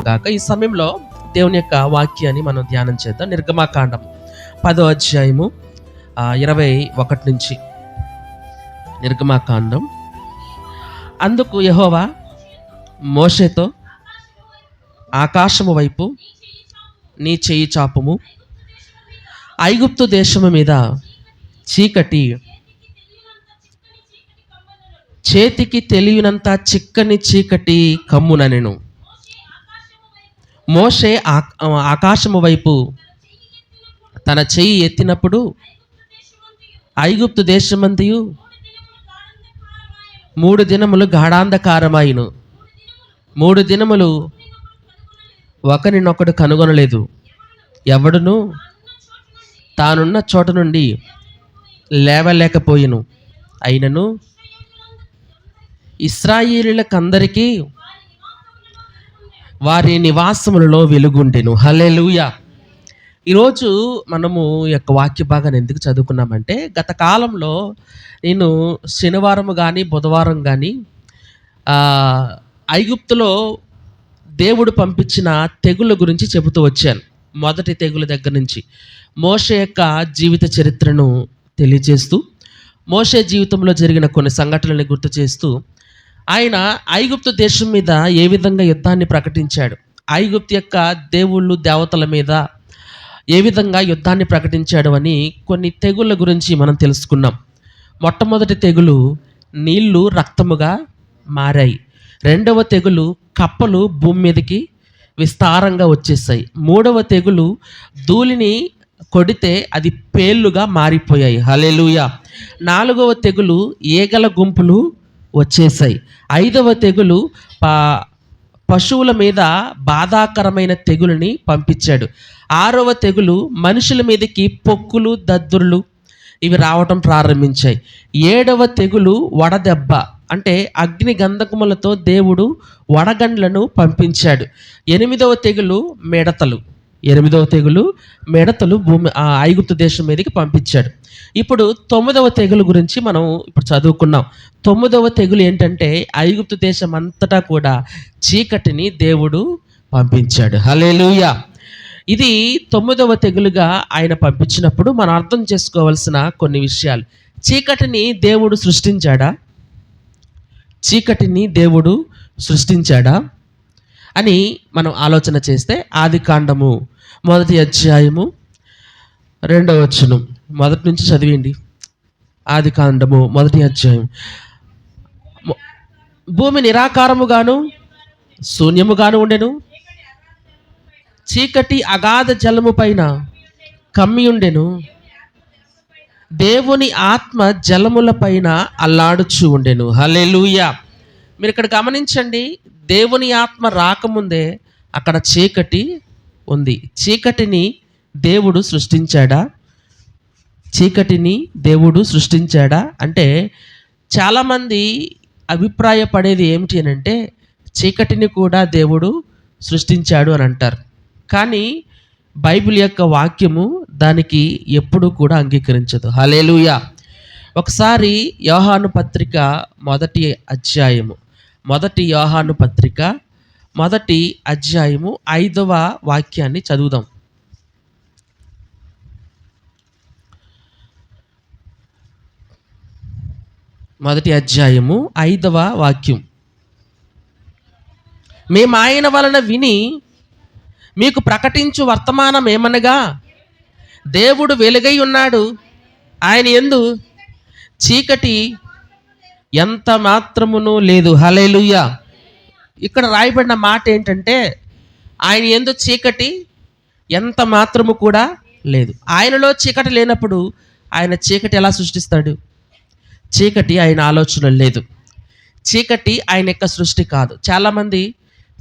గాక. ఈ సమయంలో దేవుని యొక్క వాక్యాన్ని మనం ధ్యానం చేద్దాం. నిర్గమాకాండం 10వ అధ్యాయము 21 నుంచి. నిర్గమాకాండం. అందుకు యెహోవా మోషేతో, ఆకాశము వైపు నీ చెయ్యి చాపుము, ఐగుప్తు దేశము మీద చీకటి, చేతికి తెలియనంత చిక్కని చీకటి కమ్ముననెను. మోషే ఆకాశము వైపు తన చెయ్యి ఎత్తినప్పుడు ఐగుప్తు దేశమంతయు 3 దినములు గాఢాంధకారమాయెను. 3 దినములు ఒకరినొకడు కనుగొనలేదు. ఎవడును తానున్న చోట నుండి లేవలేకపోయెను. అయినను ఇశ్రాయేలీయులకందరికీ వారి నివాసములలో వెలుగుండెను. హల్లెలూయా. ఈరోజు మనము ఈ యొక్క వాక్య భాగాన్ని ఎందుకు చదువుకున్నామంటే, గత కాలంలో నేను శనివారం కానీ బుధవారం కానీ ఐగుప్తులో దేవుడు పంపించిన తెగుళ్ళ గురించి చెబుతూ వచ్చాను. మొదటి తెగుల దగ్గర నుంచి మోషే యొక్క జీవిత చరిత్రను తెలియజేస్తూ, మోషే జీవితంలో జరిగిన కొన్ని సంఘటనలను గుర్తు చేస్తూ, ఆయన ఐగుప్తు దేశం మీద ఏ విధంగా యుద్ధాన్ని ప్రకటించాడు, ఐగుప్తు యొక్క దేవుళ్ళు దేవతల మీద ఏ విధంగా యుద్ధాన్ని ప్రకటించాడు అని కొన్ని తెగుళ్ళ గురించి మనం తెలుసుకున్నాం. మొట్టమొదటి తెగులు నీళ్లు రక్తముగా మారాయి. రెండవ తెగులు కప్పలు భూమి మీదకి విస్తారంగా వచ్చేసాయి. మూడవ తెగులు ధూళిని కొడితే అది పేర్లుగా మారిపోయాయి. హల్లెలూయా. నాలుగవ తెగులు ఈగల గుంపులు వచ్చేసాయి. ఐదవ తెగులు పశువుల మీద బాధాకరమైన తెగులుని పంపించాడు. ఆరవ తెగులు మనుషుల మీదకి పొక్కులు దద్దుర్లు ఇవి రావటం ప్రారంభించాయి. ఏడవ తెగులు వడదెబ్బ, అంటే అగ్ని గంధకములతో దేవుడు వడగండ్లను పంపించాడు. ఎనిమిదవ తెగులు మిడతలు భూమి ఐగుప్తు దేశం మీదకి పంపించాడు. ఇప్పుడు 9వ తెగులు గురించి మనం ఇప్పుడు చదువుకున్నాం. 9వ తెగులు ఏంటంటే, ఐగుప్తు దేశం అంతటా కూడా చీకటిని దేవుడు పంపించాడు. హల్లెలూయా. ఇది 9వ తెగులుగా ఆయన పంపించినప్పుడు మనం అర్థం చేసుకోవాల్సిన కొన్ని విషయాలు. చీకటిని దేవుడు సృష్టించాడా అని మనం ఆలోచన చేస్తే, ఆదికాండము 1వ అధ్యాయము 2వ వచనం మొదటి నుంచి చదివేయండి. ఆదికాండము 1వ అధ్యాయం. భూమి నిరాకారముగాను శూన్యముగాను ఉండెను, చీకటి అగాధ జలము పైన కమ్మి ఉండెను, దేవుని ఆత్మ జలముల పైన అల్లాడుచు ఉండెను. హల్లెలూయా. మీరు ఇక్కడ గమనించండి, దేవుని ఆత్మ రాకముందే అక్కడ చీకటి ఉంది. చీకటిని దేవుడు సృష్టించాడా అంటే, చాలామంది అభిప్రాయపడేది ఏమిటి అని అంటే, చీకటిని కూడా దేవుడు సృష్టించాడు అని అంటారు. కానీ బైబిల్ యొక్క వాక్యము దానికి ఎప్పుడూ కూడా అంగీకరించదు. హల్లెలూయా. ఒకసారి యోహాను పత్రిక 1వ అధ్యాయము 5వ వాక్యాన్ని చదువుదాం. మొదటి అధ్యాయము 5వ వాక్యం. మేము ఆయన వలన విని మీకు ప్రకటించు వర్తమానం ఏమనగా, దేవుడు వెలుగై ఉన్నాడు, ఆయన యందు చీకటి ఎంత మాత్రమును లేదు. హల్లెలూయా. ఇక్కడ రాయబడిన మాట ఏంటంటే, ఆయన యందు చీకటి ఎంత మాత్రము కూడా లేదు. ఆయనలో చీకటి లేనప్పుడు ఆయన చీకటి ఎలా సృష్టిస్తాడు? చీకటి ఆయన ఆలోచన లేదు. చీకటి ఆయన యొక్క సృష్టి కాదు. చాలామంది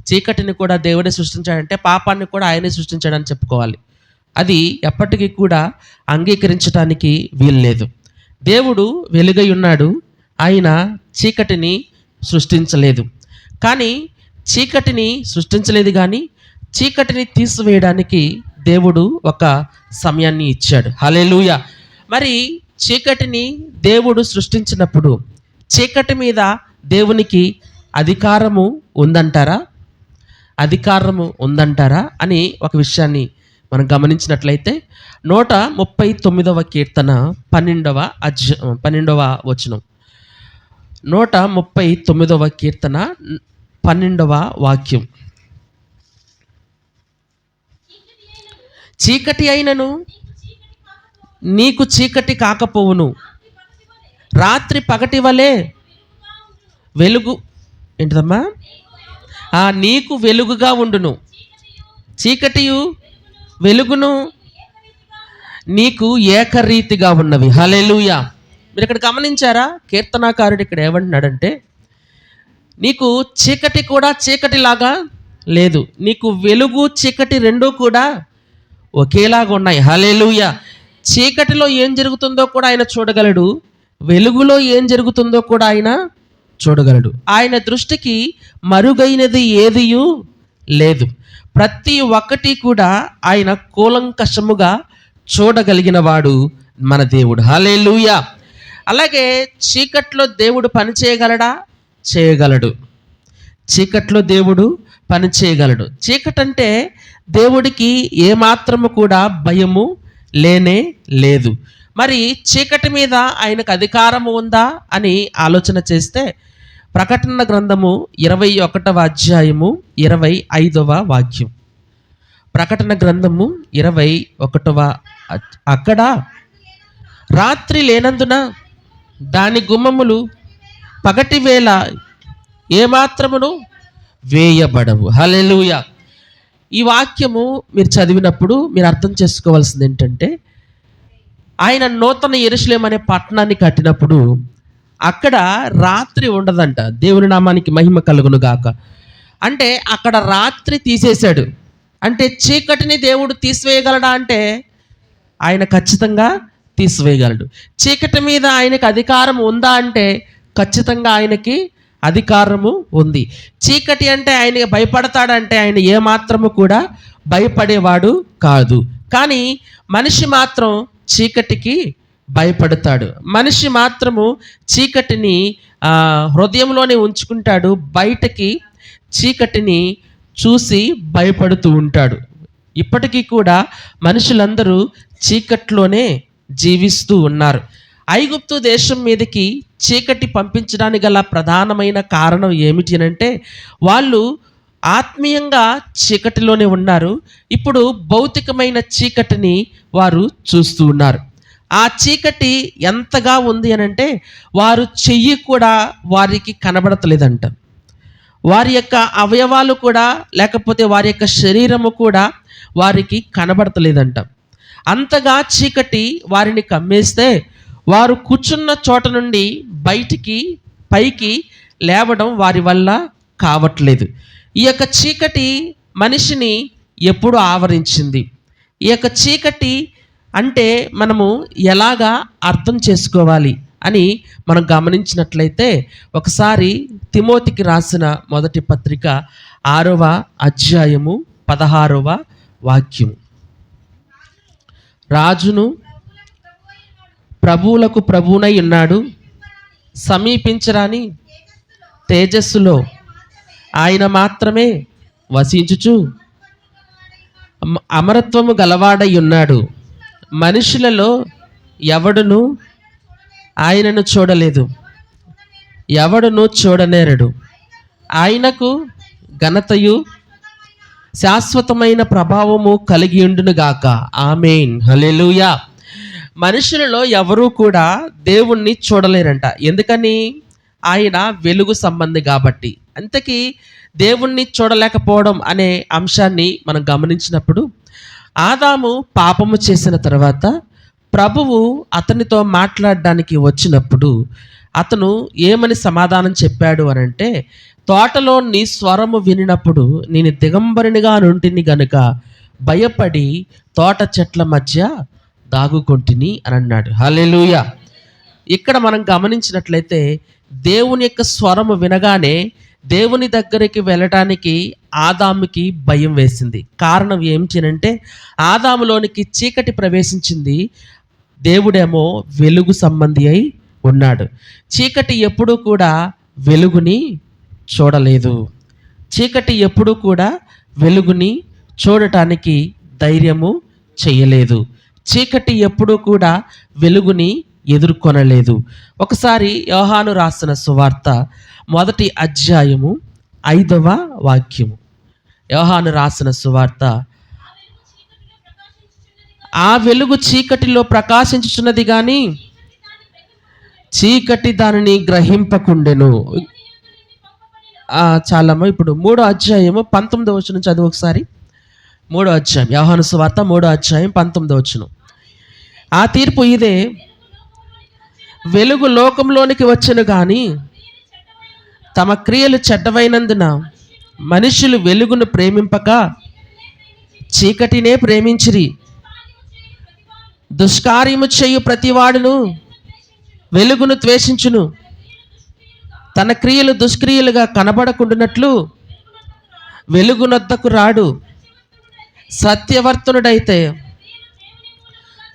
చీకటిని కూడా దేవుడే సృష్టించాడంటే పాపాన్ని కూడా ఆయనే సృష్టించాడని చెప్పుకోవాలి. అది ఎప్పటికీ కూడా అంగీకరించడానికి వీల్లేదు. దేవుడు వెలుగై ఉన్నాడు, ఆయన చీకటిని సృష్టించలేదు. కానీ చీకటిని తీసివేయడానికి దేవుడు ఒక సమయాన్ని ఇచ్చాడు. హల్లెలూయా. మరి చీకటిని దేవుడు సృష్టించినప్పుడు చీకటి మీద దేవునికి అధికారము ఉందంటారా? అధికారము ఉందంటారా అని ఒక విషయాన్ని మనం గమనించినట్లయితే 139వ కీర్తన 12వ వచనం. 139వ కీర్తన 12వ వాక్యం. చీకటి అయినను నీకు చీకటి కాకపోవును, రాత్రి పగటి వలె వెలుగు ఏంటిదమ్మా నీకు వెలుగుగా ఉండును, చీకటియు వెలుగును నీకు ఏకరీతిగా ఉన్నవి. హల్లెలూయా. మీరు ఇక్కడ గమనించారా? కీర్తనాకారుడు ఇక్కడ ఏమంటున్నాడంటే, నీకు చీకటి కూడా చీకటిలాగా లేదు, నీకు వెలుగు చీకటి రెండూ కూడా ఒకేలాగా ఉన్నాయి. హల్లెలూయా. చీకటిలో ఏం జరుగుతుందో కూడా ఆయన చూడగలడు, వెలుగులో ఏం జరుగుతుందో కూడా ఆయన చూడగలడు. ఆయన దృష్టికి మరుగైనది ఏదియూ లేదు. ప్రతి ఒక్కటి కూడా ఆయన కూలంకషముగా చూడగలిగిన వాడు మన దేవుడు. హల్లెలూయా. అలాగే చీకట్లో దేవుడు పని చేయగలడా? చేయగలడు. చీకట్లో దేవుడు పని చేయగలడు. చీకటంటే దేవుడికి ఏమాత్రము కూడా భయము లేనే లేదు. మరి చీకటి మీద ఆయనకు అధికారము ఉందా అని ఆలోచన చేస్తే ప్రకటన గ్రంథము 21వ అధ్యాయము 25వ వాక్యం. ప్రకటన గ్రంథము 21వ అక్కడ రాత్రి లేనందున దాని గుమ్మములు పగటి వేళ ఏమాత్రమును వేయబడవు. హల్లెలూయా. ఈ వాక్యము మీరు చదివినప్పుడు మీరు అర్థం చేసుకోవాల్సింది ఏంటంటే, ఆయన నూతన యెరూషలేము అనే పట్టణాన్ని కట్టినప్పుడు అక్కడ రాత్రి ఉండదంట. దేవుని నామానికి మహిమ కలుగును గాక. అంటే అక్కడ రాత్రి తీసేశాడు. అంటే చీకటిని దేవుడు తీసివేయగలడా అంటే ఆయన ఖచ్చితంగా తీసివేయగలడు. చీకటి మీద ఆయనకి అధికారం ఉందా అంటే ఖచ్చితంగా ఆయనకి అధికారము ఉంది. చీకటి అంటే ఆయనకి భయపడతాడంటే ఆయన ఏమాత్రము కూడా భయపడేవాడు కాదు. కానీ మనిషి మాత్రం చీకటికి భయపడతాడు. మనిషి మాత్రము చీకటిని హృదయంలోనే ఉంచుకుంటాడు, బయటకి చీకటిని చూసి భయపడుతూ ఉంటాడు. ఇప్పటికీ కూడా మనుషులందరూ చీకట్లోనే జీవిస్తూ ఉన్నారు. ఐగుప్తు దేశం మీదకి చీకటి పంపించడానికి గల ప్రధానమైన కారణం ఏమిటి అంటే, వాళ్ళు ఆత్మీయంగా చీకటిలోనే ఉన్నారు. ఇప్పుడు భౌతికమైన చీకటిని వారు చూస్తూ ఉన్నారు. ఆ చీకటి ఎంతగా ఉంది అని అంటే వారు చెయ్యి కూడా వారికి కనబడతలేదంట. వారి యొక్క అవయవాలు కూడా, లేకపోతే వారి యొక్క శరీరము కూడా వారికి కనబడతలేదంట. అంతగా చీకటి వారిని కమ్మేస్తే వారు కూర్చున్న చోట నుండి బయటికి పైకి లేవడం వారి వల్ల కావట్లేదు. ఈ యొక్క చీకటి మనిషిని ఎప్పుడు ఆవరించింది? ఈ యొక్క చీకటి అంటే మనము ఎలాగా అర్థం చేసుకోవాలి అని మనం గమనించినట్లయితే, ఒకసారి తిమోతికి రాసిన మొదటి పత్రిక 6వ అధ్యాయము 16వ వాక్యం. రాజును ప్రభువులకు ప్రభువునై ఉన్నాడు, సమీపించరాని తేజస్సులో ఆయన మాత్రమే వసించుచు అమరత్వము గలవాడై ఉన్నాడు. మనుషులలో ఎవడును ఆయనను చూడలేదు, ఎవడును చూడనేరడు. ఆయనకు ఘనతయు శాశ్వతమైన ప్రభావము కలిగి ఉండునుగాక. ఆమేన్. హల్లెలూయా. మనుషులలో ఎవరూ కూడా దేవుణ్ణి చూడలేరంట. ఎందుకని? ఆయన వెలుగు సంబంధి కాబట్టి. అంతకీ దేవుణ్ణి చూడలేకపోవడం అనే అంశాన్ని మనం గమనించినప్పుడు, ఆదాము పాపము చేసిన తర్వాత ప్రభువు అతనితో మాట్లాడడానికి వచ్చినప్పుడు అతను ఏమని సమాధానం చెప్పాడు అని అంటే, తోటలో నీ స్వరము వినినప్పుడు నేను దిగంబరునిగా నుంటిని గనుక భయపడి తోట చెట్ల మధ్య దాగుకొంటిని అని అన్నాడు. హల్లెలూయా. ఇక్కడ మనం గమనించినట్లయితే దేవుని యొక్క స్వరము వినగానే దేవుని దగ్గరికి వెళ్ళటానికి ఆదాముకి భయం వేసింది. కారణం ఏమిటి అంటే, ఆదాములోనికి చీకటి ప్రవేశించింది, దేవుడేమో వెలుగు సంబంధి అయి ఉన్నాడు. చీకటి ఎప్పుడూ కూడా వెలుగుని చూడలేదు. చీకటి ఎప్పుడూ కూడా వెలుగుని చూడటానికి ధైర్యము చేయలేదు. చీకటి ఎప్పుడూ కూడా వెలుగుని ఎదుర్కొనలేదు. ఒకసారి యోహాను రాసిన సువార్త 1వ అధ్యాయము 5వ వాక్యము. యోహాను రాసిన సువార్త, ఆ వెలుగు చీకటిలో ప్రకాశించుచున్నది కానీ చీకటి దానిని గ్రహింపకుండెను. చాలమ్మా. ఇప్పుడు 3వ అధ్యాయము 19వ వచనం చదువు ఒకసారి. 3వ అధ్యాయం యోహాను సువార్త 3వ అధ్యాయం 19వ వచనం. ఆ తీర్పు ఇదే, వెలుగు లోకంలోనికి వచ్చెను కానీ తమ క్రియలు చెడ్డవైనందున మనుషులు వెలుగును ప్రేమింపక చీకటినే ప్రేమించిరి. దుష్కార్యము చేయు ప్రతివాడును వెలుగును ద్వేషించును, తన క్రియలు దుష్క్రియలుగా కనబడకుండానట్లు వెలుగునొద్దకు రాడు. సత్యవర్తనుడైతే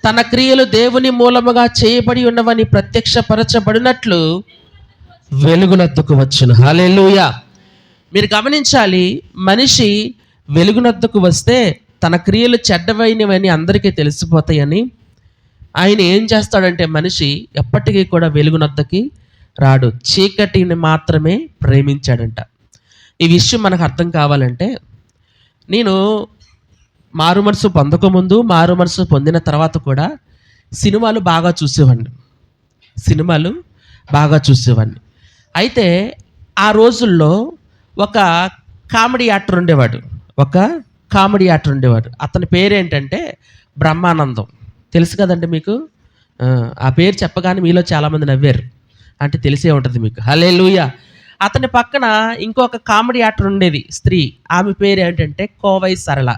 తన క్రియలు దేవుని మూలముగా చేయబడి ఉన్నవని ప్రత్యక్షపరచబడినట్లు వెలుగునొద్దకు వచ్చును. హల్లెలూయా. మీరు గమనించాలి, మనిషి వెలుగునొద్దకు వస్తే తన క్రియలు చెడ్డవైనవని అందరికీ తెలిసిపోతాయని ఆయన ఏం చేస్తాడంటే, మనిషి ఎప్పటికీ కూడా వెలుగునొద్దకి రాడు, చీకటిని మాత్రమే ప్రేమించాడంట. ఈ విషయం మనకు అర్థం కావాలంటే, నేను మారు మనసు పొందకముందు, మారు మనసు పొందిన తర్వాత కూడా సినిమాలు బాగా చూసేవాడిని. అయితే ఆ రోజుల్లో ఒక కామెడీ యాక్టర్ ఉండేవాడు. అతని పేరేంటంటే బ్రహ్మానందం. తెలుసు కదండి మీకు. ఆ పేరు చెప్పగానే మీలో చాలామంది నవ్వారు, అంటే తెలిసే ఉంటుంది మీకు. హల్లెలూయా. అతని పక్కన ఇంకొక కామెడీ యాక్టర్ ఉండేది, స్త్రీ. ఆమె పేరు ఏంటంటే కోవై సరళ.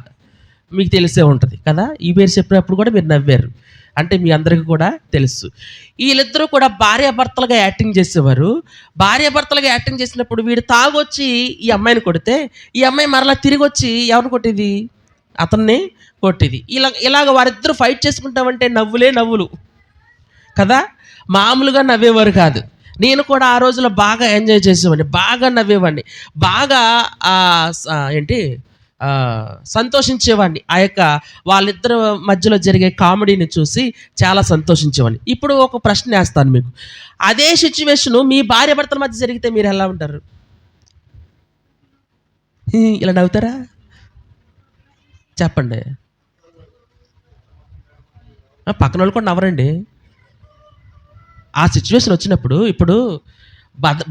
మీకు తెలిసే ఉంటుంది కదా. ఈ పేరు చెప్పినప్పుడు కూడా మీరు నవ్వారు, అంటే మీ అందరికీ కూడా తెలుసు. వీళ్ళిద్దరూ కూడా భార్యాభర్తలుగా యాక్టింగ్ చేసేవారు. భార్యాభర్తలుగా యాక్టింగ్ చేసినప్పుడు వీడు తాగొచ్చి ఈ అమ్మాయిని కొడితే, ఈ అమ్మాయి మరలా తిరిగి వచ్చి ఎవరిని కొట్టేది? అతన్ని కొట్టేది. ఇలాగ వారిద్దరూ ఫైట్ చేసుకుంటామంటే నవ్వులు కదా, మామూలుగా నవ్వేవారు కాదు. నేను కూడా ఆ రోజులో బాగా ఎంజాయ్ చేసేవాడిని, బాగా నవ్వేవాడిని, బాగా సంతోషించేవాడిని. ఆ యొక్క వాళ్ళిద్దరు మధ్యలో జరిగే కామెడీని చూసి చాలా సంతోషించేవాడిని. ఇప్పుడు ఒక ప్రశ్న వేస్తాను మీకు. అదే సిచ్యువేషను మీ భార్య భర్తల మధ్య జరిగితే మీరు ఎలా ఉంటారు? ఇలా నవ్వుతారా? చెప్పండి. పక్కన వాళ్ళు కూడా నవ్వరండి. ఆ సిచ్యువేషన్ వచ్చినప్పుడు, ఇప్పుడు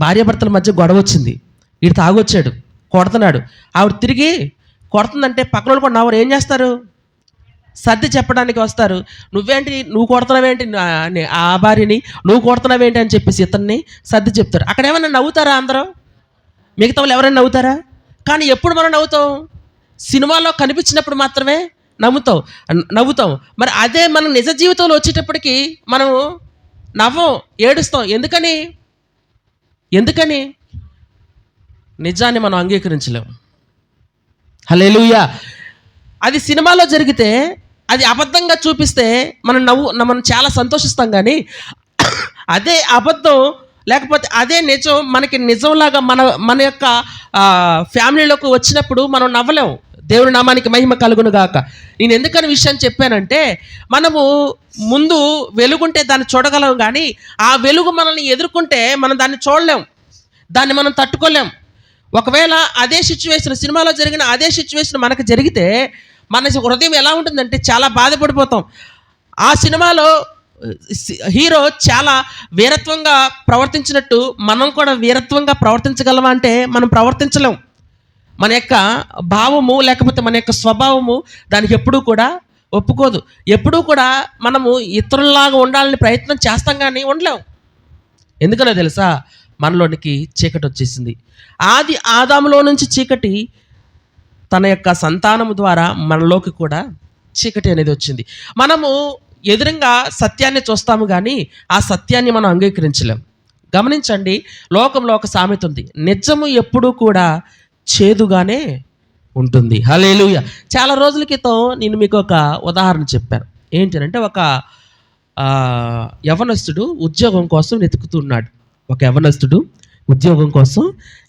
భార్యాభర్తల మధ్య గొడవ వచ్చింది, వీడు తాగొచ్చాడు, కొడుతున్నాడు, ఆవిడ తిరిగి కొడుతుందంటే పక్కన వాళ్ళు కూడా నవ్వరు. ఏం చేస్తారు? సర్ది చెప్పడానికి వస్తారు. నువ్వు కొడుతున్నావేంటి ఆ భార్యని, నువ్వు కొడుతున్నావేంటి అని చెప్పేసి ఇతన్ని సర్ది చెప్తారు. అక్కడ ఏమైనా నవ్వుతారా? అందరూ మిగతా వాళ్ళు ఎవరైనా నవ్వుతారా? కానీ ఎప్పుడు మనం నవ్వుతాం? సినిమాలో కనిపించినప్పుడు మాత్రమే నవ్వుతాం. మరి అదే మనం నిజ జీవితంలో వచ్చేటప్పటికి మనం నవ్వం, ఏడుస్తాం. ఎందుకని? నిజాన్ని మనం అంగీకరించలేం. హల్లెలూయా. అది సినిమాలో జరిగితే, అది అబద్ధంగా చూపిస్తే మనం చాలా సంతోషిస్తాం. కానీ అదే అబద్ధం లేకపోతే అదే నిజం మనకి నిజంలాగా మన యొక్క ఫ్యామిలీలోకి వచ్చినప్పుడు మనం నవ్వలేం. దేవుని నామానికి మహిమ కలుగును గాక. నేను ఎందుకని విషయాన్ని చెప్పానంటే, మనము ముందు వెలుగుంటే దాన్ని చూడగలం, కానీ ఆ వెలుగు మనల్ని ఎదుర్కొంటే మనం దాన్ని చూడలేం, దాన్ని మనం తట్టుకోలేం. ఒకవేళ అదే సిచ్యువేషన్, సినిమాలో జరిగిన అదే సిచ్యువేషన్ మనకు జరిగితే మన హృదయం ఎలా ఉంటుందంటే చాలా బాధపడిపోతాం. ఆ సినిమాలో హీరో చాలా వీరత్వంగా ప్రవర్తించినట్టు మనం కూడా వీరత్వంగా ప్రవర్తించగలమా అంటే మనం ప్రవర్తించలేం. మన యొక్క భావము లేకపోతే మన యొక్క స్వభావము దానికి ఎప్పుడూ కూడా ఒప్పుకోదు. ఎప్పుడూ కూడా మనము ఇతరుల్లాగా ఉండాలని ప్రయత్నం చేస్తాం, కానీ ఉండలేం. ఎందుకనో తెలుసా? మనలోనికి చీకటి వచ్చేసింది. ఆది ఆదాములో నుంచి చీకటి తన యొక్క సంతానము ద్వారా మనలోకి కూడా చీకటి అనేది వచ్చింది. మనము ఎదురుగా సత్యాన్ని చూస్తాము, కానీ ఆ సత్యాన్ని మనం అంగీకరించలేం. గమనించండి, లోకంలో ఒక సామెత ఉంది, నిజము ఎప్పుడూ కూడా చేదుగానే ఉంటుంది. హల్లెలూయా. చాలా రోజుల క్రితం నేను మీకు ఒక ఉదాహరణ చెప్పాను. ఏంటంటే, ఒక యవనస్తుడు ఉద్యోగం కోసం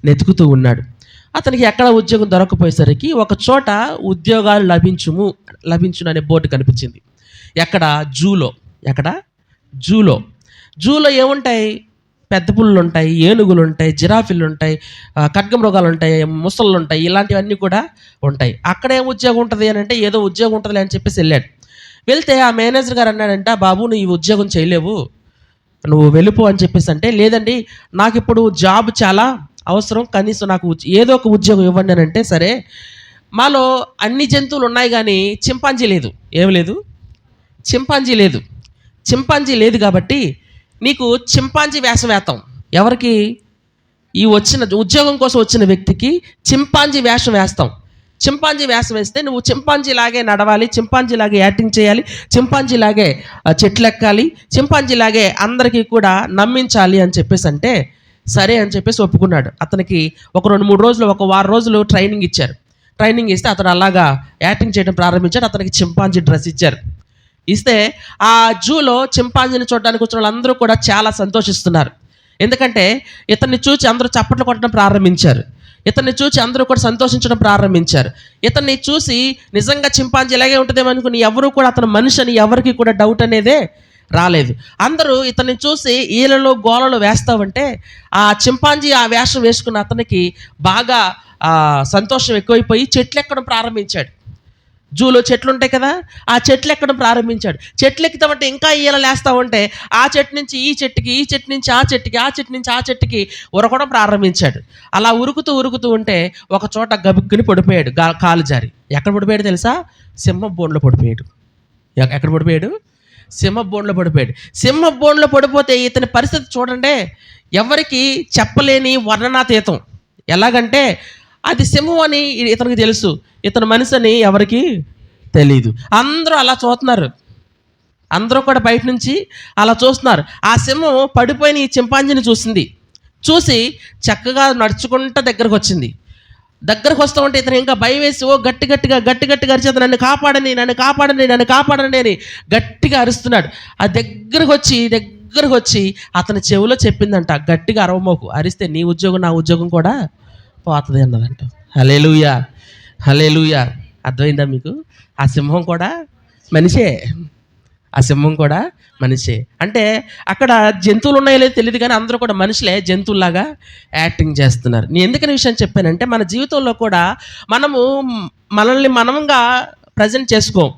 వెతుకుతూ ఉన్నాడు. అతనికి ఎక్కడ ఉద్యోగం దొరకపోయేసరికి ఒక చోట ఉద్యోగాలు లభించును అనే బోర్డు కనిపించింది. ఎక్కడ? ఎక్కడ? జూలో. జూలో ఏముంటాయి? పెద్ద పులులు ఉంటాయి, ఏనుగులు ఉంటాయి, జిరాఫీలు ఉంటాయి, ఖడ్గమృగాలు ఉంటాయి, ముసళ్ళు ఉంటాయి, ఇలాంటివన్నీ కూడా ఉంటాయి. అక్కడ ఏం ఉద్యోగం ఉంటుంది అని అంటే, ఏదో ఉద్యోగం ఉంటుంది అని చెప్పేసి వెళ్ళాడు. వెళ్తే ఆ మేనేజర్ గారు అన్నాడంట, బాబు నువ్వు ఈ ఉద్యోగం చేయలేవు, నువ్వు వెళ్ళిపో అని చెప్పేసి అంటే, లేదండి నాకు ఇప్పుడు జాబ్ చాలా అవసరం, కనీసం నాకు ఏదో ఒక ఉద్యోగం ఇవ్వండి అని అంటే, సరే మాలో అన్ని జంతువులు ఉన్నాయి కానీ చింపాంజీ లేదు. ఏం లేదు? చింపాంజీ లేదు కాబట్టి నీకు చింపాంజీ వేషం వేస్తాం. ఎవరికి? ఈ వచ్చిన ఉద్యోగం కోసం వచ్చిన వ్యక్తికి చింపాంజీ వేషం వేస్తాం. చింపాంజీ వేషం వేస్తే నువ్వు చింపాంజీలాగే నడవాలి, చింపాంజీలాగే యాక్టింగ్ చేయాలి, చింపాంజీలాగే చెట్లు ఎక్కాలి, చింపాంజీలాగే అందరికీ కూడా నమ్మించాలి అని చెప్పేసి అంటే, సరే అని చెప్పేసి ఒప్పుకున్నాడు. అతనికి ఒక 2-3 రోజులు, ఒక వారం రోజులు ట్రైనింగ్ ఇచ్చారు. ట్రైనింగ్ ఇస్తే అతను అలాగా యాక్టింగ్ చేయడం ప్రారంభించాడు. అతనికి చింపాంజీ డ్రెస్ ఇచ్చారు. ఇస్తే ఆ జూలో చింపాంజీని చూడడానికి వచ్చిన వాళ్ళందరూ కూడా చాలా సంతోషిస్తున్నారు. ఎందుకంటే ఇతన్ని చూసి అందరూ చప్పట్లు కొట్టడం ప్రారంభించారు. ఇతన్ని చూసి అందరూ కూడా సంతోషించడం ప్రారంభించారు. ఇతన్ని చూసి నిజంగా చింపాంజీ ఇలాగే ఉంటుందేమో అనుకుని ఎవరు కూడా అతను మనిషి అని ఎవరికి కూడా డౌట్ అనేదే రాలేదు. అందరూ ఇతన్ని చూసి ఈలలో గోలలో వేస్తామంటే ఆ చింపాంజీ ఆ వేషం వేసుకున్న అతనికి బాగా సంతోషం ఎక్కువైపోయి చెట్లు ఎక్కడం ప్రారంభించాడు. జూలో చెట్లు ఉంటాయి కదా, ఆ చెట్లు ఎక్కడం ప్రారంభించాడు. చెట్లు ఎక్కుతామంటే ఇంకా ఈల లేస్తూ ఉంటే ఆ చెట్టు నుంచి ఈ చెట్టుకి, ఈ చెట్టు నుంచి ఆ చెట్టుకి, ఆ చెట్టు నుంచి ఆ చెట్టుకి ఉరకడం ప్రారంభించాడు. అలా ఉరుకుతూ ఉంటే ఒక చోట గబుక్కుని పడిపోయాడు, కాలు జారి. ఎక్కడ పడిపోయాడు తెలుసా? సింహం బోన్లో పడిపోయాడు. ఎక్కడ పడిపోయాడు? సింహం బోన్లో పడిపోయాడు. సింహం బోన్లో పడిపోతే ఇతని పరిస్థితి చూడండి, ఎవరికి చెప్పలేని వర్ణనాతీతం. ఎలాగంటే అది సింహం అని ఇతనికి తెలుసు, ఇతను మనిషి అని ఎవరికి తెలీదు. అందరూ అలా చూస్తున్నారు, అందరూ కూడా బయట నుంచి అలా చూస్తున్నారు. ఆ సింహం పడిపోయిన ఈ చింపాంజీని చూసి చక్కగా నడుచుకుంటూ దగ్గరకు వచ్చింది. దగ్గరకు వస్తూ ఉంటే ఇతను ఇంకా భయం వేసి గట్టిగా అరిచేత నన్ను కాపాడని అని గట్టిగా అరుస్తున్నాడు. ఆ దగ్గరకు వచ్చి అతని చెవిలో చెప్పిందంట, గట్టిగా అరవమోకు, అరిస్తే నీ ఉద్యోగం నా ఉద్యోగం కూడా పోతుంది అన్నదంట. హల్లెలూయా. అర్థమైందా మీకు? ఆ సింహం కూడా మనిషే. అంటే అక్కడ జంతువులు ఉన్నాయో లేదో తెలియదు కానీ అందరూ కూడా మనుషులే జంతువులాగా యాక్టింగ్ చేస్తున్నారు. నేను ఎందుకని విషయం చెప్పానంటే, మన జీవితంలో కూడా మనల్ని మనంగా ప్రజెంట్ చేసుకోం,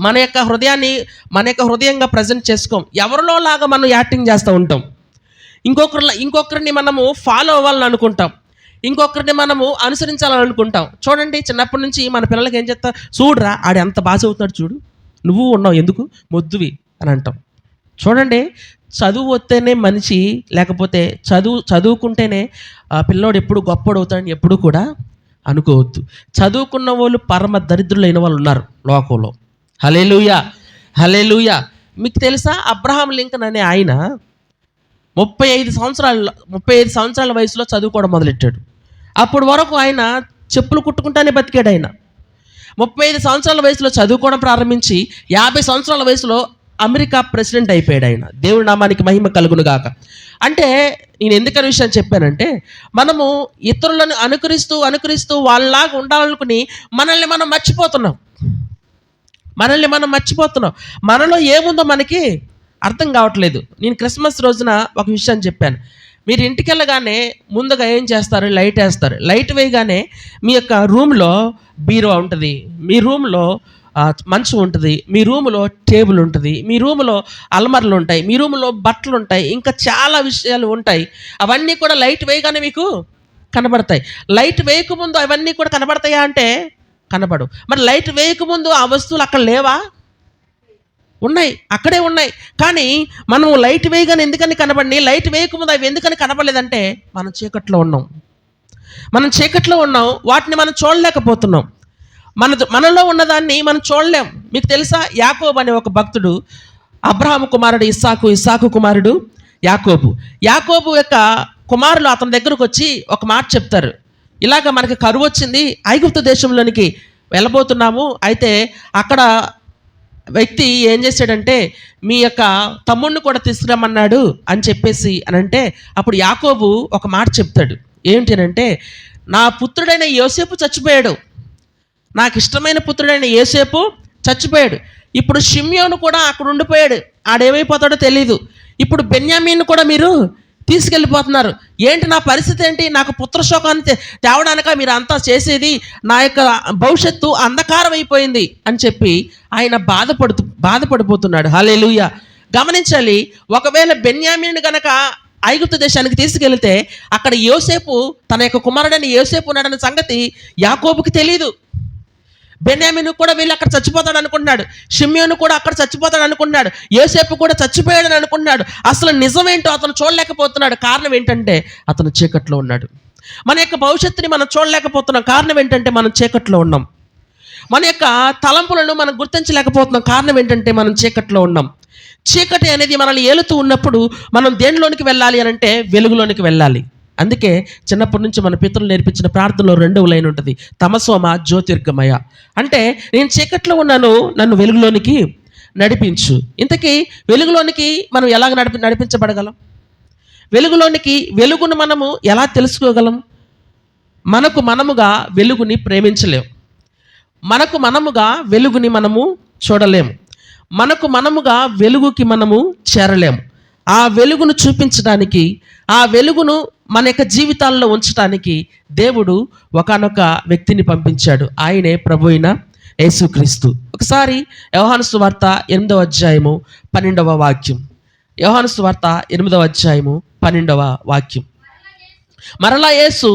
మన యొక్క హృదయంగా ప్రజెంట్ చేసుకోం. ఎవరిలో లాగా మనం యాక్టింగ్ చేస్తూ ఉంటాం. ఇంకొకరిని మనము ఫాలో అవ్వాలని అనుకుంటాం, ఇంకొకరిని మనము అనుసరించాలని అనుకుంటాం. చూడండి, చిన్నప్పటి నుంచి మన పిల్లలకి ఏం చేస్తాం, చూడరా ఆడు ఎంత బాగా చదువుతున్నాడు, చూడు నువ్వు ఉన్నావు ఎందుకు మొద్దువి అని అంటాం. చూడండి, చదువు వస్తేనే మనిషి, లేకపోతే చదువుకుంటేనే పిల్లోడు ఎప్పుడు గొప్పోడు అవుతాడని ఎప్పుడు కూడా అనుకోవద్దు. చదువుకున్న వాళ్ళు పరమ దరిద్రులైన వాళ్ళు ఉన్నారు లోకంలో. హల్లెలూయా. మీకు తెలుసా, అబ్రహాం లింకన్ అనే ఆయన 35 సంవత్సరాల వయసులో చదువుకోవడం మొదలెట్టాడు. అప్పటి వరకు ఆయన చెప్పులు కుట్టుకుంటానే బతికాడు. ఆయన 35 సంవత్సరాల వయసులో చదువుకోవడం ప్రారంభించి 50 సంవత్సరాల వయసులో అమెరికా ప్రెసిడెంట్ అయిపోయాడు ఆయన. దేవుడి నామానికి మహిమ కలుగును గాక. అంటే నేను ఎందుకని విషయం చెప్పానంటే, మనము ఇతరులను అనుకరిస్తూ వాళ్ళలాగా ఉండాలనుకుని మనల్ని మనం మర్చిపోతున్నాం. మనలో ఏముందో మనకి అర్థం కావట్లేదు. నేను క్రిస్మస్ రోజున ఒక విషయాన్ని చెప్పాను. మీరు ఇంటికి వెళ్ళగానే ముందుగా ఏం చేస్తారు? లైట్ వేస్తారు. లైట్ వేయగానే మీ యొక్క రూమ్లో బీరువా ఉంటుంది, మీ రూమ్లో మంచం ఉంటుంది, మీ రూమ్లో టేబుల్ ఉంటుంది, మీ రూమ్లో అల్మర్లు ఉంటాయి, మీ రూమ్లో బట్టలు ఉంటాయి, ఇంకా చాలా విషయాలు ఉంటాయి. అవన్నీ కూడా లైట్ వేయగానే మీకు కనబడతాయి. లైట్ వేయకముందు అవన్నీ కూడా కనబడతాయా అంటే కనబడవు. మరి లైట్ వేయకముందు ఆ వస్తువులు అక్కడ లేవా? ఉన్నాయి, అక్కడే ఉన్నాయి. కానీ మనం లైట్ వేయగానే ఎందుకని కనబడి, లైట్ వేయకముందు అవి ఎందుకని కనబడలేదంటే మనం చీకట్లో ఉన్నాం. వాటిని మనం చూడలేకపోతున్నాం. మనలో ఉన్నదాన్ని మనం చూడలేం. మీకు తెలుసా, యాకోబు అనే ఒక భక్తుడు, అబ్రహాము కుమారుడు ఇస్సాకు కుమారుడు యాకోబు యొక్క కుమారులు అతని దగ్గరకు వచ్చి ఒక మాట చెప్తారు. ఇలాగ మనకి కరువు వచ్చింది, ఐగుప్తు దేశంలోనికి వెళ్ళబోతున్నాము, అయితే అక్కడ వ్యక్తి ఏం చేశాడంటే మీ యొక్క తమ్ముడిని కూడా తీసుకురమ్మన్నాడు అని చెప్పేసి అంటే, అప్పుడు యాకోబు ఒక మాట చెప్తాడు. ఏంటి అంటే, నా పుత్రుడైన యోసేపు చచ్చిపోయాడు, నాకు ఇష్టమైన పుత్రుడైన యోసేపు చచ్చిపోయాడు. ఇప్పుడు షిమ్యోను కూడా అక్కడ ఉండిపోయాడు, ఆడేమైపోతాడో తెలీదు. ఇప్పుడు బెన్యామీన్ కూడా మీరు తీసుకెళ్ళిపోతున్నారు. ఏంటి నా పరిస్థితి ఏంటి? నాకు పుత్రశోకాన్ని తేవడానిక మీరు అంతా చేసేది? నా యొక్క భవిష్యత్తు అంధకారం అయిపోయింది అని చెప్పి ఆయన బాధపడిపోతున్నాడు. హల్లెలూయా. గమనించాలి, ఒకవేళ బెన్యామీన్ గనక ఐగుప్తు దేశానికి తీసుకెళ్తే అక్కడ యోసేపు, తన యొక్క కుమారుడైన యోసేపు ఉన్నాడన్న సంగతి యాకోబుకి తెలీదు. బెన్యామీను కూడా వీళ్ళు అక్కడ చచ్చిపోతాడు అనుకుంటున్నాడు, షిమ్యోను కూడా అక్కడ చచ్చిపోతాడు అనుకుంటున్నాడు, యోసేపు కూడా చచ్చిపోయాడని అనుకుంటున్నాడు. అసలు నిజమేంటో అతను చూడలేకపోతున్నాడు. కారణం ఏంటంటే అతను చీకట్లో ఉన్నాడు. మన యొక్క భవిష్యత్తుని మనం చూడలేకపోతున్నాం. కారణం ఏంటంటే మనం చీకట్లో ఉన్నాం. మన యొక్క తలంపులను మనం గుర్తించలేకపోతున్నాం. కారణం ఏంటంటే మనం చీకట్లో ఉన్నాం. చీకటి అనేది మనల్ని ఏలుతూ ఉన్నప్పుడు మనం దేనిలోనికి వెళ్ళాలి అని అంటే వెలుగులోనికి వెళ్ళాలి. అందుకే చిన్నప్పటి నుంచి మన పితరులు నేర్పించిన ప్రార్థనలో 2వ లైన్ ఉంటుంది, తమసోమ జ్యోతిర్గమయ. అంటే నేను చీకట్లో ఉన్నాను, నన్ను వెలుగులోనికి నడిపించు. ఇంతకీ వెలుగులోనికి మనం ఎలాగ నడిపించబడగలం? వెలుగులోనికి వెలుగును మనము ఎలా తెలుసుకోగలం? మనకు మనముగా వెలుగుని ప్రేమించలేము, మనకు మనముగా వెలుగుని మనము చూడలేము, మనకు మనముగా వెలుగుకి మనము చేరలేము. ఆ వెలుగును చూపించడానికి, ఆ వెలుగును మన యొక్క జీవితాల్లో ఉంచడానికి దేవుడు ఒకానొక వ్యక్తిని పంపించాడు. ఆయనే ప్రభు అయిన యేసుక్రీస్తు. ఒకసారి యోహాను సువార్త 8వ అధ్యాయము 12వ వాక్యం. యోహాను సువార్త 8వ అధ్యాయము 12వ వాక్యం. మరలా యేసు,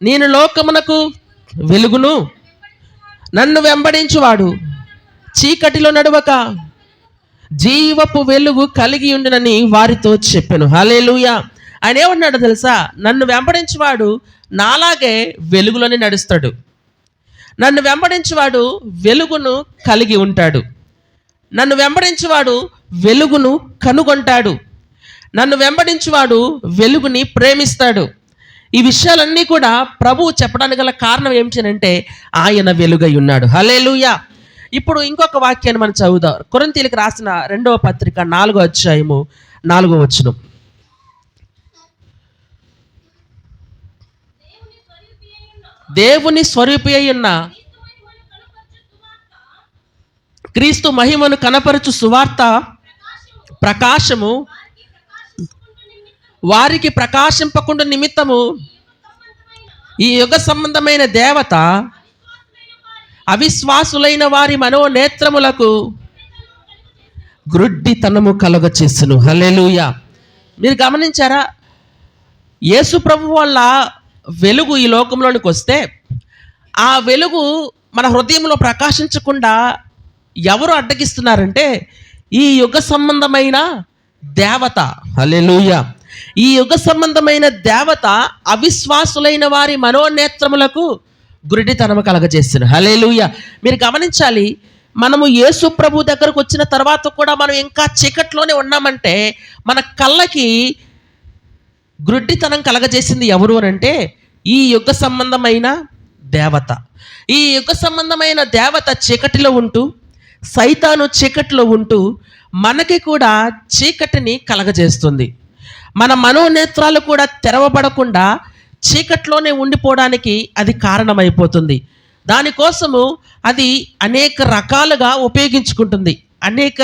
నేను లోకమునకు వెలుగును, నన్ను వెంబడించువాడు చీకటిలో నడవక జీవపు వెలుగు కలిగి ఉండునని వారితో చెప్పాను. హల్లెలూయా. ఆయన ఏమన్నాడు తెలుసా? నన్ను వెంబడించేవాడు నాలాగే వెలుగులోనే నడుస్తాడు. నన్ను వెంబడించేవాడు వెలుగును కలిగి ఉంటాడు. నన్ను వెంబడించేవాడు వెలుగును కనుగొంటాడు. నన్ను వెంబడించేవాడు వెలుగుని ప్రేమిస్తాడు. ఈ విషయాలన్నీ కూడా ప్రభువు చెప్పడానికి గల కారణం ఏమిటంటే ఆయన వెలుగై ఉన్నాడు. హల్లెలూయా. ఇప్పుడు ఇంకొక వాక్యాన్ని మనం చదువుదాం. కొరింథీయులకు రాసిన 2వ పత్రిక 4వ అధ్యాయము 4వ వచనం. దేవుని స్వరూపి అయి ఉన్న క్రీస్తు మహిమను కనపరచు సువార్త ప్రకాశము వారికి ప్రకాశింపకుండా నిమిత్తము ఈ యుగ సంబంధమైన దేవత అవిశ్వాసులైన వారి మనోనేత్రములకు గ్రుడ్డితనము కలుగ చేస్తును. హల్లెలూయా. మీరు గమనించారా? యేసు ప్రభు వల్ల వెలుగు ఈ లోకంలోనికి వస్తే ఆ వెలుగు మన హృదయంలో ప్రకాశించకుండా ఎవరు అడ్డగిస్తున్నారంటే ఈ యుగ సంబంధమైన దేవత. హల్లెలూయా. ఈ యుగ సంబంధమైన దేవత అవిశ్వాసులైన వారి మనోనేత్రములకు గురిడితనము కలగజేస్తున్నారు. హల్లెలూయా. మీరు గమనించాలి, మనము యేసు ప్రభు దగ్గరకు వచ్చిన తర్వాత కూడా మనం ఇంకా చీకట్లోనే ఉన్నామంటే మన కళ్ళకి గ్రుడ్డితనం కలగజేసింది ఎవరు అని అంటే ఈ యుగ సంబంధమైన దేవత. ఈ యుగ సంబంధమైన దేవత చీకటిలో ఉంటూ, సైతాను చీకటిలో ఉంటూ మనకి కూడా చీకటిని కలగజేస్తుంది. మన మనోనేత్రాలు కూడా తెరవబడకుండా చీకట్లోనే ఉండిపోవడానికి అది కారణమైపోతుంది. దానికోసము అది అనేక రకాలుగా ఉపయోగించుకుంటుంది, అనేక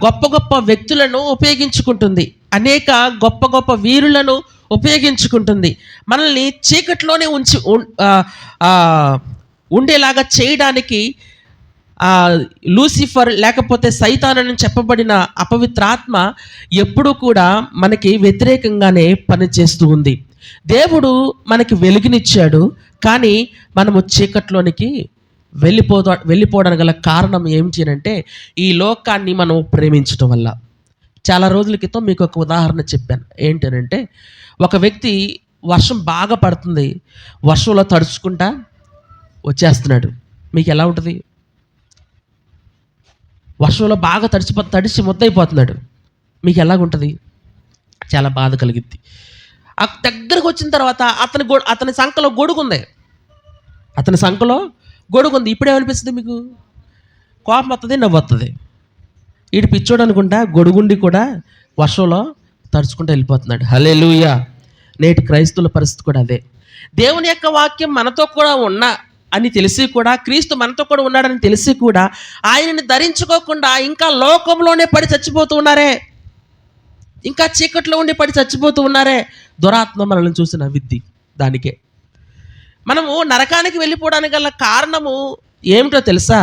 గొప్ప గొప్ప వ్యక్తులను ఉపయోగించుకుంటుంది, అనేక గొప్ప గొప్ప వీరులను ఉపయోగించుకుంటుంది. మనల్ని చీకట్లోనే ఉండేలాగా చేయడానికి లూసిఫర్ లేకపోతే సైతాను చెప్పబడిన అపవిత్రాత్మ ఎప్పుడూ కూడా మనకి వ్యతిరేకంగానే పనిచేస్తూ ఉంది. దేవుడు మనకి వెలుగునిచ్చాడు, కానీ మనము చీకట్లోనికి వెళ్ళిపోవడానికి గల కారణం ఏమిటి అంటే ఈ లోకాన్ని మనం ప్రేమించడం వల్ల. చాలా రోజుల క్రితం మీకు ఒక ఉదాహరణ చెప్పాను. ఏంటనంటే ఒక వ్యక్తి వర్షం బాగా పడుతుంది, వర్షంలో తడుచుకుంటా వచ్చేస్తున్నాడు. మీకు ఎలా ఉంటుంది? వర్షంలో బాగా తడిసి ముద్దయిపోతున్నాడు. మీకు ఎలాగుంటుంది? చాలా బాధ కలిగిద్ది. ఆ దగ్గరకు వచ్చిన తర్వాత అతని సంకలో గొడుగుంది, ఇప్పుడేమనిపిస్తుంది మీకు? కోపం వస్తుంది, నవ్వు వస్తుంది. వీడు పిచ్చోడు అనుకుంటా గొడుగుండి కూడా వర్షంలో తడుచుకుంటూ వెళ్ళిపోతున్నాడు. హల్లెలూయా. నేటి క్రైస్తవుల పరిస్థితి కూడా అదే. దేవుని యొక్క వాక్యం మనతో కూడా అని తెలిసి కూడా, క్రీస్తు మనతో కూడా ఉన్నాడని తెలిసి కూడా ఆయనని ధరించుకోకుండా ఇంకా లోకంలోనే పడి చచ్చిపోతూ ఉన్నారే, ఇంకా చీకట్లో ఉండి పడి చచ్చిపోతూ ఉన్నారే. దురాత్మ మనల్ని చూసి నవ్విద్ది. దానికే మనము నరకానికి వెళ్ళిపోవడానికి గల కారణము ఏమిటో తెలుసా?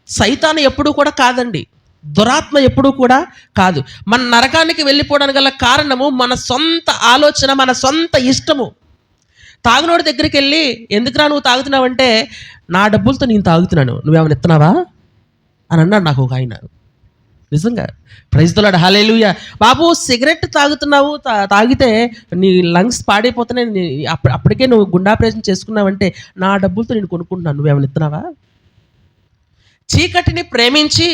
సైతాను ఎప్పుడూ కూడా కాదండి, దురాత్మ ఎప్పుడూ కూడా కాదు. మన నరకానికి వెళ్ళిపోవడానికి గల కారణము మన సొంత ఆలోచన, మన సొంత ఇష్టము. తాగునోడి దగ్గరికి వెళ్ళి, ఎందుకురా నువ్వు తాగుతున్నావంటే, నా డబ్బులతో నేను తాగుతున్నాను, నువ్వేమైనా ఇస్తున్నావా అని అన్నాడు నాకు ఒక ఆయన. నిజంగా ప్రైజ్ ది లార్డ్, హల్లెలూయా. బాబు సిగరెట్ తాగుతున్నావు, తాగితే నీ లంగ్స్ పాడైపోతున్నాయి, అప్పటికే నువ్వు గుండె ఆపరేషన్ చేసుకున్నావంటే నా డబ్బులతో నేను కొనుక్కుంటున్నాను, నువ్వేమైనా ఇస్తున్నావా? చీకటిని ప్రేమించి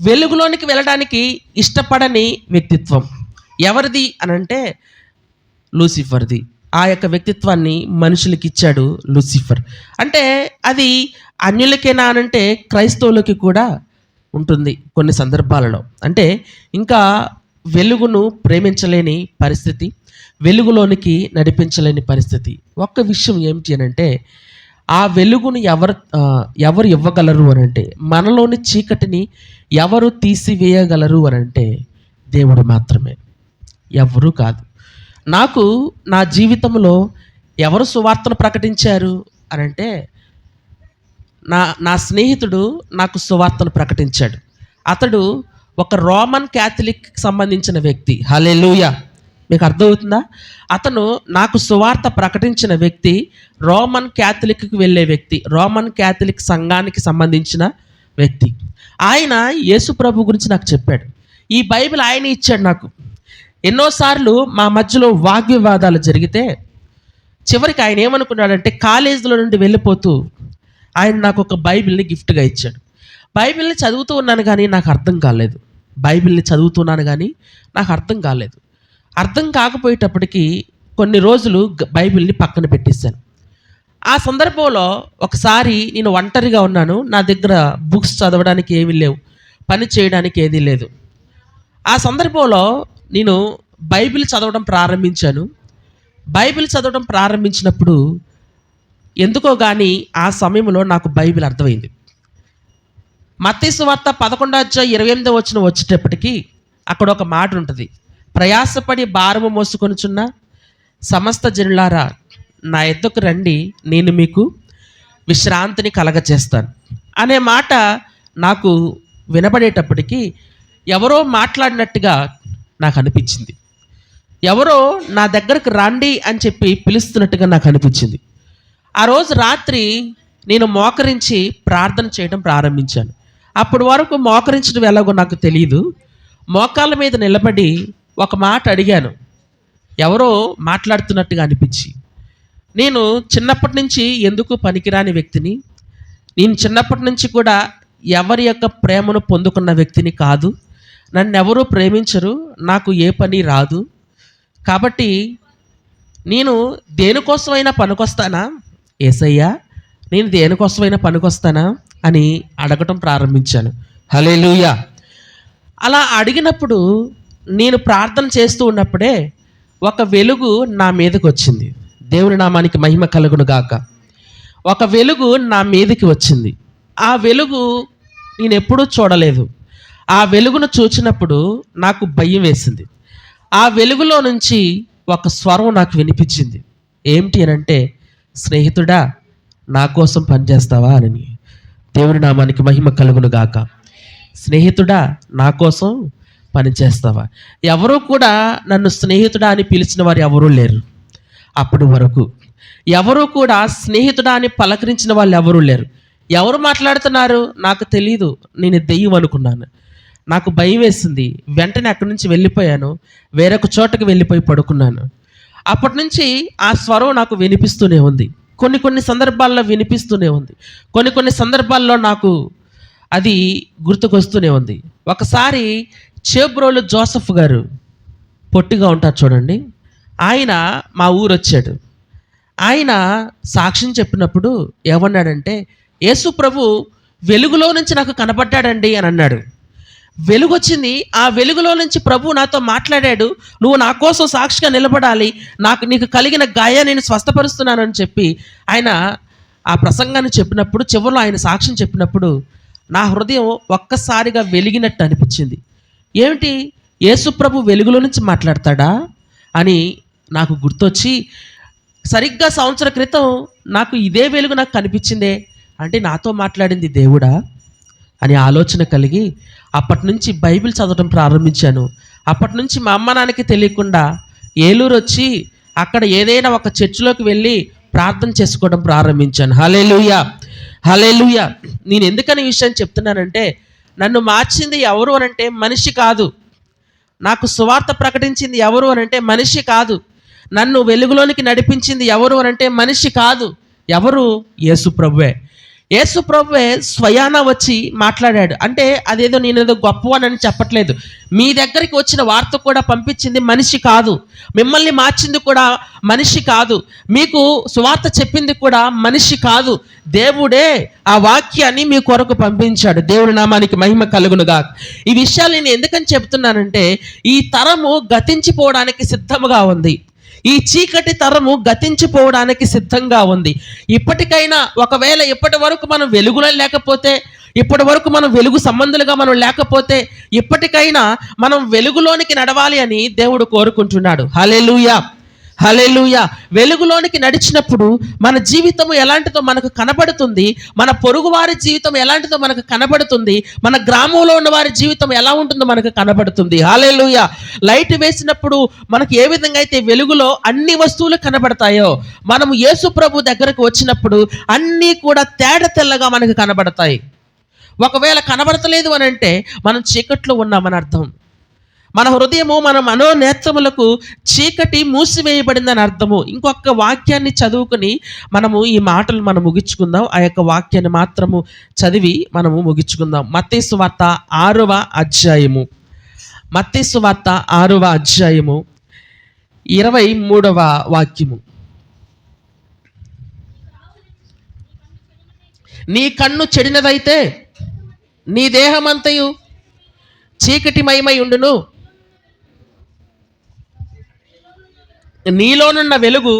వెలుగులోనికి వెళ్ళడానికి ఇష్టపడని వ్యక్తిత్వం ఎవరిది అనంటే లూసిఫర్ది. ఆ యొక్క వ్యక్తిత్వాన్ని మనుషులకి ఇచ్చాడు లూసిఫర్. అంటే అది అన్యులకేనా అనంటే క్రైస్తవులకి కూడా ఉంటుంది కొన్ని సందర్భాలలో. అంటే ఇంకా వెలుగును ప్రేమించలేని పరిస్థితి, వెలుగులోనికి నడిపించలేని పరిస్థితి. ఒక్క విషయం ఏమిటి అనంటే, ఆ వెలుగును ఎవరు ఇవ్వగలరు అనంటే, మనలోని చీకటిని ఎవరు తీసివేయగలరు అనంటే దేవుడు మాత్రమే, ఎవరు కాదు. నాకు నా జీవితంలో ఎవరు సువార్తను ప్రకటించారు అనంటే, నా స్నేహితుడు నాకు సువార్తను ప్రకటించాడు. అతడు ఒక రోమన్ క్యాథలిక్ సంబంధించిన వ్యక్తి. హల్లెలూయా. మీకు అర్థమవుతుందా? అతను నాకు సువార్త ప్రకటించిన వ్యక్తి రోమన్ క్యాథలిక్కి వెళ్ళే వ్యక్తి, రోమన్ క్యాథలిక్ సంఘానికి సంబంధించిన వ్యక్తి. ఆయన యేసు ప్రభు గురించి నాకు చెప్పాడు. ఈ బైబిల్ ఆయన ఇచ్చాడు నాకు. ఎన్నోసార్లు మా మధ్యలో వాగ్వివాదాలు జరిగితే చివరికి ఆయన ఏమనుకున్నాడంటే, కాలేజీలో నుండి వెళ్ళిపోతూ ఆయన నాకు ఒక బైబిల్ని గిఫ్ట్గా ఇచ్చాడు. బైబిల్ని చదువుతూ ఉన్నాను కానీ నాకు అర్థం కాలేదు. బైబిల్ని చదువుతున్నాను కానీ నాకు అర్థం కాలేదు. అర్థం కాకపోయేటప్పటికి కొన్ని రోజులు బైబిల్ని పక్కన పెట్టేశాను. ఆ సందర్భంలో ఒకసారి నేను ఒంటరిగా ఉన్నాను. నా దగ్గర బుక్స్ చదవడానికి ఏమీ లేవు, పని చేయడానికి ఏదీ లేదు. ఆ సందర్భంలో నేను బైబిల్ చదవడం ప్రారంభించాను. బైబిల్ చదవడం ప్రారంభించినప్పుడు ఎందుకో కానీ ఆ సమయంలో నాకు బైబిల్ అర్థమైంది. మత్తయి సువార్త 11:28 వచ్చేటప్పటికి అక్కడ ఒక మాట ఉంటుంది, ప్రయాసపడి భారము మోసుకొనుచున్న సమస్త జనులారా నా యొద్దకు రండి, నేను మీకు విశ్రాంతిని కలగచేస్తాను అనే మాట నాకు వినబడేటప్పటికి ఎవరో మాట్లాడినట్టుగా నాకు అనిపించింది. ఎవరో నా దగ్గరకు రండి అని చెప్పి పిలుస్తున్నట్టుగా నాకు అనిపించింది. ఆ రోజు రాత్రి నేను మోకరించి ప్రార్థన చేయడం ప్రారంభించాను. అప్పటి వరకు మోకరించడం ఎలాగో నాకు తెలియదు. మోకాళ్ళ మీద నిలబడి ఒక మాట అడిగాను, ఎవరో మాట్లాడుతున్నట్టుగా అనిపించి. నేను చిన్నప్పటి నుంచి ఎందుకు పనికిరాని వ్యక్తిని, నేను చిన్నప్పటి నుంచి కూడా ఎవరి యొక్క ప్రేమను పొందుకున్న వ్యక్తిని కాదు, నన్ను ఎవరూ ప్రేమించరు, నాకు ఏ పని రాదు, కాబట్టి నేను దేనికోసమైనా పనికొస్తానా యేసయ్యా, నేను దేనికోసమైనా పనికొస్తానా అని అడగటం ప్రారంభించాను. హల్లెలూయా. అలా అడిగినప్పుడు నేను ప్రార్థన చేస్తూ ఉన్నప్పుడే ఒక వెలుగు నా మీదకి వచ్చింది. దేవుని నామానికి మహిమ కలుగును గాక. ఒక వెలుగు నా మీదకి వచ్చింది. ఆ వెలుగు నేను ఎప్పుడూ చూడలేదు. ఆ వెలుగును చూచినప్పుడు నాకు భయం వేసింది. ఆ వెలుగులో నుంచి ఒక స్వరం నాకు వినిపించింది. ఏమిటి అనంటే, స్నేహితుడా నా కోసం పనిచేస్తావా అని. దేవుని నామానికి మహిమ కలుగును గాక. స్నేహితుడా నా కోసం పనిచేస్తావా? ఎవరూ కూడా నన్ను స్నేహితుడా అని పిలిచిన వారు ఎవరూ లేరు. అప్పటి వరకు ఎవరూ కూడా స్నేహితుడా అని పలకరించిన వాళ్ళు ఎవరూ లేరు. ఎవరు మాట్లాడుతున్నారు నాకు తెలీదు. నేను దెయ్యం అనుకున్నాను. నాకు భయం వేసింది. వెంటనే అక్కడి నుంచి వెళ్ళిపోయాను. వేరొక చోటకి వెళ్ళిపోయి పడుకున్నాను. అప్పటి నుంచి ఆ స్వరం నాకు వినిపిస్తూనే ఉంది. కొన్ని సందర్భాల్లో వినిపిస్తూనే ఉంది. కొన్ని సందర్భాల్లో నాకు అది గుర్తుకొస్తూనే ఉంది. ఒకసారి చేబ్రోలు జోసఫ్ గారు, పొట్టిగా ఉంటారు చూడండి, ఆయన మా ఊరు వచ్చాడు. ఆయన సాక్ష్యం చెప్పినప్పుడు ఏమన్నాడంటే, యేసు ప్రభు వెలుగులో నుంచి నాకు కనబడ్డాడండి అని అన్నాడు. వెలుగు వచ్చింది. ఆ వెలుగులో నుంచి ప్రభు నాతో మాట్లాడాడు. నువ్వు నా కోసం సాక్షిగా నిలబడాలి, నీకు కలిగిన గాయాన్ని నేను స్వస్థపరుస్తున్నానని చెప్పి ఆయన ఆ ప్రసంగాన్ని చెప్పినప్పుడు, చివరిలో ఆయన సాక్ష్యం చెప్పినప్పుడు నా హృదయం ఒక్కసారిగా వెలిగినట్టు అనిపించింది. ఏమిటి, యేసు ప్రభు వెలుగులో నుంచి మాట్లాడతాడా అని నాకు గుర్తొచ్చి, సరిగ్గా సంవత్సర క్రితం నాకు ఇదే వెలుగు నాకు కనిపించిందే, అంటే నాతో మాట్లాడింది దేవుడా అని ఆలోచన కలిగి అప్పటి నుంచి బైబిల్ చదవడం ప్రారంభించాను. అప్పటి నుంచి మా అమ్మ నాన్నకి తెలియకుండా ఏలూరు వచ్చి అక్కడ ఏదైనా ఒక చర్చిలోకి వెళ్ళి ప్రార్థన చేసుకోవడం ప్రారంభించాను. హల్లెలూయా, హల్లెలూయా. నేను ఎందుకని ఈ విషయం చెప్తున్నానంటే, నన్ను మార్చింది ఎవరు అనంటే మనిషి కాదు. నాకు సువార్త ప్రకటించింది ఎవరు అనంటే మనిషి కాదు. నన్ను వెలుగులోనికి నడిపించింది ఎవరు అనంటే మనిషి కాదు. ఎవరు? యేసు ప్రభువే. యేసు ప్రభువే స్వయాన వచ్చి మాట్లాడాడు. అంటే అదేదో నేనేదో గొప్పవానని చెప్పట్లేదు. మీ దగ్గరికి వచ్చిన వార్త కూడా పంపించింది మనిషి కాదు. మిమ్మల్ని మార్చింది కూడా మనిషి కాదు. మీకు సువార్త చెప్పింది కూడా మనిషి కాదు. దేవుడే ఆ వాక్యాన్ని మీ కొరకు పంపించాడు. దేవుని నామానికి మహిమ కలుగునుగా. ఈ విషయాలు నేను ఎందుకని చెప్తున్నానంటే, ఈ తరము గతించిపోవడానికి సిద్ధముగా ఉంది. ఈ చీకటి తరము గతించిపోవడానికి సిద్ధంగా ఉంది. ఇప్పటికైనా ఒకవేళ ఇప్పటి వరకు మనం వెలుగులో లేకపోతే, ఇప్పటి వరకు మనం వెలుగు సంబంధులుగా మనం లేకపోతే, ఇప్పటికైనా మనం వెలుగులోనికి నడవాలి అని దేవుడు కోరుకుంటున్నాడు. హల్లెలూయా, హల్లెలూయా. వెలుగులోనికి నడిచినప్పుడు మన జీవితం ఎలాంటిదో మనకు కనబడుతుంది. మన పొరుగువారి జీవితం ఎలాంటిదో మనకు కనబడుతుంది. మన గ్రామంలో ఉన్న వారి జీవితం ఎలా ఉంటుందో మనకు కనబడుతుంది. హల్లెలూయా. లైట్ వేసినప్పుడు మనకు ఏ విధంగా అయితే వెలుగులో అన్ని వస్తువులు కనబడతాయో, మనము యేసు ప్రభు దగ్గరకు వచ్చినప్పుడు అన్నీ కూడా తేడ తెల్లగా మనకు కనబడతాయి. ఒకవేళ కనబడతలేదు అని అంటే మనం చీకట్లో ఉన్నామని అర్థం. మన హృదయము, మన మనోనేత్రములకు చీకటి మూసివేయబడిందని అర్థము. ఇంకొక వాక్యాన్ని చదువుకుని మనము ఈ మాటలు మనం ముగించుకుందాం. ఆ యొక్క వాక్యాన్ని మాత్రము చదివి మనము ముగించుకుందాం. మత్తయి సువార్త 6వ అధ్యాయము, మత్తయి సువార్త 6వ అధ్యాయము 23వ వాక్యము. నీ కన్ను చెడినదైతే నీ దేహమంతయు చీకటిమయమై ఉండును. నీలోనున్న వెలుగు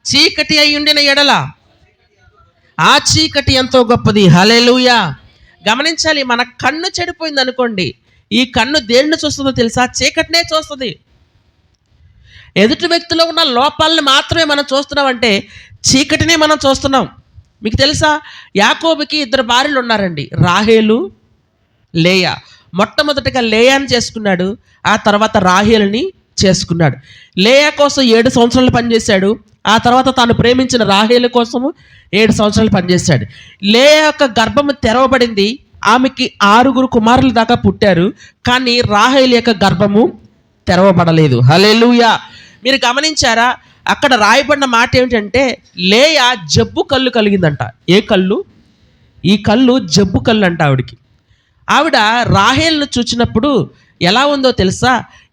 చీకటి అయి ఉండిన ఎడల ఆ చీకటి ఎంతో గొప్పది. హల్లెలూయా. గమనించాలి, మన కన్ను చెడిపోయింది అనుకోండి, ఈ కన్ను దేన్ని చూస్తుందో తెలుసా? చీకటినే చూస్తుంది. ఎదుటి వ్యక్తిలో ఉన్న లోపాలను మాత్రమే మనం చూస్తున్నామంటే చీకటినే మనం చూస్తున్నాం. మీకు తెలుసా, యాకోబుకి 2 భార్యలు ఉన్నారండి, రాహేలు, లేయా. మొట్టమొదటిగా లేయాని చేసుకున్నాడు, ఆ తర్వాత రాహేలుని చేసుకున్నాడు. లేయా కోసం 7 సంవత్సరాలు పనిచేశాడు. ఆ తర్వాత తాను ప్రేమించిన రాహేలు కోసము 7 సంవత్సరాలు పనిచేశాడు. లేయా యొక్క గర్భము తెరవబడింది. ఆమెకి 6 కుమారులు దాకా పుట్టారు. కానీ రాహేలు యొక్క గర్భము తెరవబడలేదు. హల్లెలూయా. మీరు గమనించారా? అక్కడ రాయబడిన మాట ఏమిటంటే, లేయా జబ్బు కళ్ళు కలిగిందంట. ఏ కళ్ళు? ఈ కళ్ళు జబ్బు కళ్ళు అంట ఆవిడికి. ఆవిడ రాహేలును చూచినప్పుడు ఎలా ఉందో తెలుసా?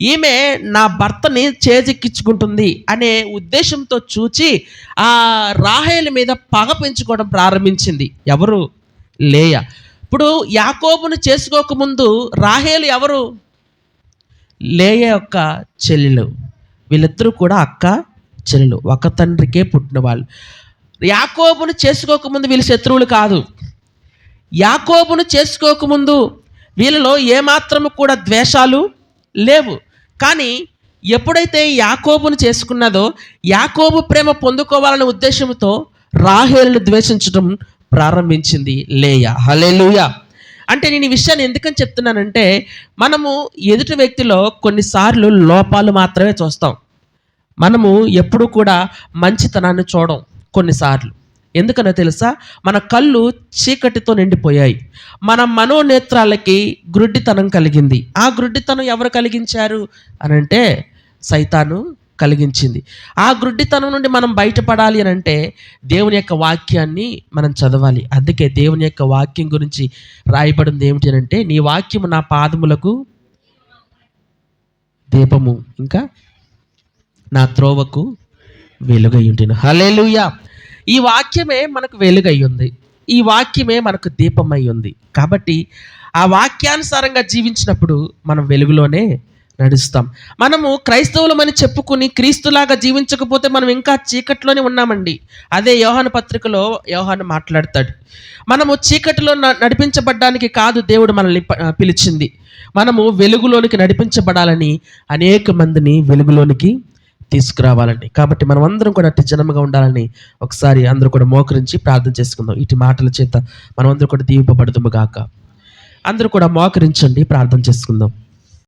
ఈమె నా భర్తని చేజెక్కించుకుంటుంది అనే ఉద్దేశంతో చూచి ఆ రాహేలు మీద పగ పెంచుకోవడం ప్రారంభించింది. ఎవరు? లేయా. ఇప్పుడు యాకోబును చేసుకోకముందు రాహేలు ఎవరు? లేయా యొక్క చెల్లెలు. వీళ్ళిద్దరూ కూడా అక్క చెల్లెలు, ఒక తండ్రికే పుట్టిన వాళ్ళు. యాకోబును చేసుకోకముందు వీళ్ళు శత్రువులు కాదు. యాకోబును చేసుకోకముందు వీళ్ళలో ఏమాత్రము కూడా ద్వేషాలు లేవు. కానీ ఎప్పుడైతే యాకోబును చేసుకున్నదో, యాకోబు ప్రేమ పొందుకోవాలనే ఉద్దేశంతో రాహేలును ద్వేషించడం ప్రారంభించింది లేయా. హల్లెలూయా. అంటే నేను ఈ విషయాన్ని ఎందుకని చెప్తున్నానంటే, మనము ఎదుటి వ్యక్తిలో కొన్నిసార్లు లోపాలు మాత్రమే చూస్తాం. మనము ఎప్పుడు కూడా మంచితనాన్ని చూడం కొన్నిసార్లు. ఎందుకనో తెలుసా? మన కళ్ళు చీకటితో నిండిపోయాయి. మన మనోనేత్రాలకి గ్రుడ్డితనం కలిగింది. ఆ గ్రుడ్డితనం ఎవరు కలిగించారు అనంటే సైతాను కలిగించింది. ఆ గ్రుడ్డితనం నుండి మనం బయటపడాలి అని అంటే దేవుని యొక్క వాక్యాన్ని మనం చదవాలి. అందుకే దేవుని యొక్క వాక్యం గురించి రాయబడింది ఏమిటి అంటే, నీ వాక్యము నా పాదములకు దీపము, ఇంకా నా త్రోవకు వెలుగై ఉంటెను. హల్లెలూయా. ఈ వాక్యమే మనకు వెలుగై ఉంది. ఈ వాక్యమే మనకు దీపమై ఉంది. కాబట్టి ఆ వాక్యానుసారంగా జీవించినప్పుడు మనం వెలుగులోనే నడుస్తాం. మనము క్రైస్తవులమని చెప్పుకుని క్రీస్తులాగా జీవించకపోతే మనం ఇంకా చీకట్లోనే ఉన్నామండి. అదే యోహాను పత్రికలో యోహాను మాట్లాడతాడు. మనము చీకటిలో నడిపించబడ్డానికి కాదు దేవుడు మనల్ని పిలిచింది. మనము వెలుగులోనికి నడిపించబడాలని, అనేక మందిని వెలుగులోనికి తీసుకురావాలండి. కాబట్టి మనం అందరం కూడా అట్టి జనముగా ఉండాలని ఒకసారి అందరూ కూడా మోకరించి ప్రార్థన చేసుకుందాం. ఇటు మాటల చేత మనం అందరూ కూడా దీవింపబడుదుము గాక. అందరూ కూడా మోకరించండి, ప్రార్థన చేసుకుందాం.